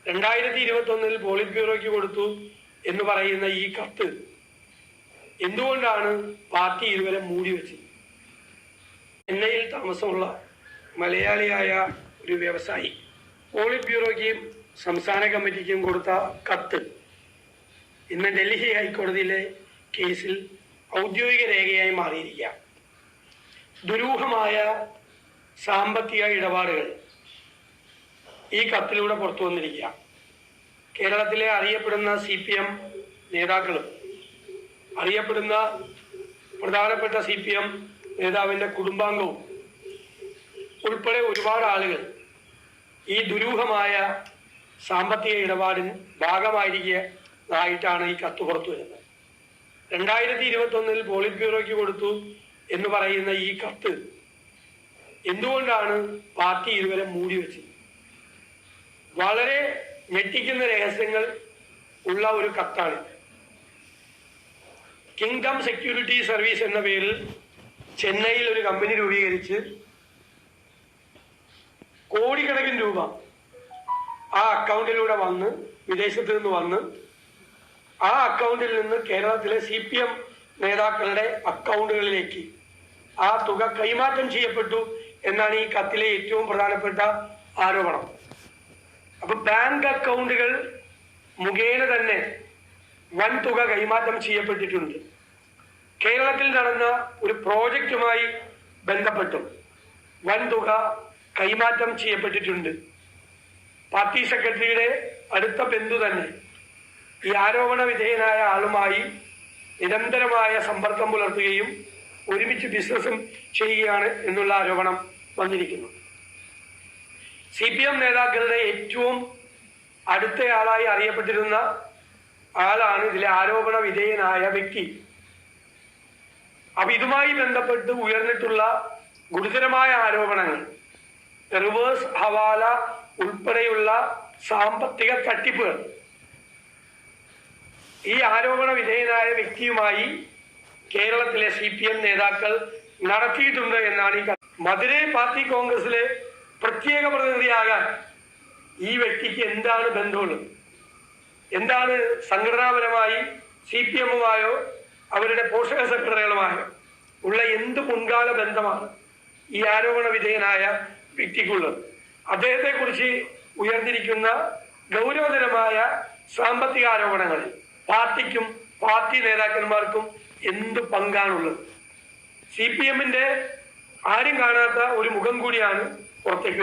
2021 polit ബ്യൂറോയ്ക്ക് കൊടുത്തു എന്ന് പറയുന്ന ഈ കത്ത് എന്തുകൊണ്ടാണ് പാർട്ടി ഇതുവരെ മൂടി വെച്ചത്? ചെന്നൈയിൽ താമസമുള്ള മലയാളിയായ ഒരു വ്യവസായി പോളിറ്റ് ബ്യൂറോയ്ക്കും സംസ്ഥാന കമ്മിറ്റിക്കും കൊടുത്ത കത്ത് ഇന്ന് ഡൽഹി ഹൈക്കോടതിയിലെ കേസിൽ ഔദ്യോഗിക രേഖയായി മാറിയിരിക്കുക. ദുരൂഹമായ സാമ്പത്തിക ഇടപാടുകൾ ഈ കത്തിലൂടെ പുറത്തു വന്നിരിക്കുക. കേരളത്തിലെ അറിയപ്പെടുന്ന CPM നേതാക്കളും അറിയപ്പെടുന്ന പ്രധാനപ്പെട്ട CPM നേതാവിൻ്റെ കുടുംബാംഗവും ഉൾപ്പെടെ ഒരുപാട് ആളുകൾ ഈ ദുരൂഹമായ സാമ്പത്തിക ഇടപാടിന് ഭാഗമായിരിക്കുന്നതായിട്ടാണ് ഈ കത്ത് പുറത്തു വരുന്നത്. 2021 പോളിറ്റ് ബ്യൂറോയ്ക്ക് കൊടുത്തു എന്ന് പറയുന്ന ഈ കത്ത് എന്തുകൊണ്ടാണ് പാർട്ടി ഇതുവരെ മൂടി വെച്ചത്? വളരെ ഞെട്ടിക്കുന്ന രഹസ്യങ്ങൾ ഉള്ള ഒരു കത്താണ്. കിങ്ഡം സെക്യൂരിറ്റി സർവീസ് എന്ന പേരിൽ ചെന്നൈയിൽ ഒരു കമ്പനി രൂപീകരിച്ച് കോടിക്കണക്കിന് രൂപ ആ അക്കൗണ്ടിലൂടെ വന്ന് വിദേശത്ത് നിന്ന് വന്ന് ആ അക്കൗണ്ടിൽ നിന്ന് കേരളത്തിലെ CPM നേതാക്കളുടെ അക്കൗണ്ടുകളിലേക്ക് ആ തുക കൈമാറ്റം ചെയ്യപ്പെട്ടു എന്നാണ് ഈ കത്തിലെ ഏറ്റവും പ്രധാനപ്പെട്ട ആരോപണം. അപ്പൊ ബാങ്ക് അക്കൗണ്ടുകൾ മുഖേന തന്നെ വൻ തുക കൈമാറ്റം ചെയ്യപ്പെട്ടിട്ടുണ്ട്. കേരളത്തിൽ നടന്ന ഒരു പ്രോജക്റ്റുമായി ബന്ധപ്പെട്ടും വൻ തുക കൈമാറ്റം ചെയ്യപ്പെട്ടിട്ടുണ്ട്. പാർട്ടി സെക്രട്ടറിയുടെ അടുത്ത ബന്ധു തന്നെ ഈ ആരോപണ വിധേയനായ ആളുമായി നിരന്തരമായ സമ്പർക്കം പുലർത്തുകയും ഒരുമിച്ച് ബിസിനസ്സും ചെയ്യുകയാണ് എന്നുള്ള ആരോപണം വന്നിരിക്കുന്നു. CPM നേതാക്കളുടെ ഏറ്റവും അടുത്തയാളായി അറിയപ്പെട്ടിരുന്ന ആളാണ് ഇതിലെ ആരോപണ വിധേയനായ വ്യക്തി. അപ്പൊ ഇതുമായി ബന്ധപ്പെട്ട് ഉയർന്നിട്ടുള്ള ഗുരുതരമായ ആരോപണങ്ങൾ, റിവേഴ്സ് ഹവാല ഉൾപ്പെടെയുള്ള സാമ്പത്തിക തട്ടിപ്പുകൾ ഈ ആരോപണ വിധേയനായ വ്യക്തിയുമായി കേരളത്തിലെ CPM നേതാക്കൾ നടത്തിയിട്ടുണ്ട് എന്നാണ് ഈ മധുരൈ പാർട്ടി കോൺഗ്രസിലെ പ്രത്യേക പ്രതിനിധിയാകാൻ ഈ വ്യക്തിക്ക് എന്താണ് ബന്ധമുള്ളത്? എന്താണ് സംഘടനാപരമായി CPMമായോ അവരുടെ പോഷക സെക്രട്ടറികളുമായോ ഉള്ള എന്ത് മുൻകാല ബന്ധമാണ് ഈ ആരോപണ വിധേയനായ വ്യക്തിക്കുള്ളത്? അദ്ദേഹത്തെ കുറിച്ച് ഉയർന്നിരിക്കുന്ന ഗൗരവതരമായ സാമ്പത്തിക ആരോപണങ്ങളിൽ പാർട്ടിക്കും പാർട്ടി നേതാക്കന്മാർക്കും എന്ത് പങ്കാണുള്ളത്? CPMന്റെ ആരും കാണാത്ത ഒരു മുഖം കൂടിയാണ് പുറത്തേക്ക്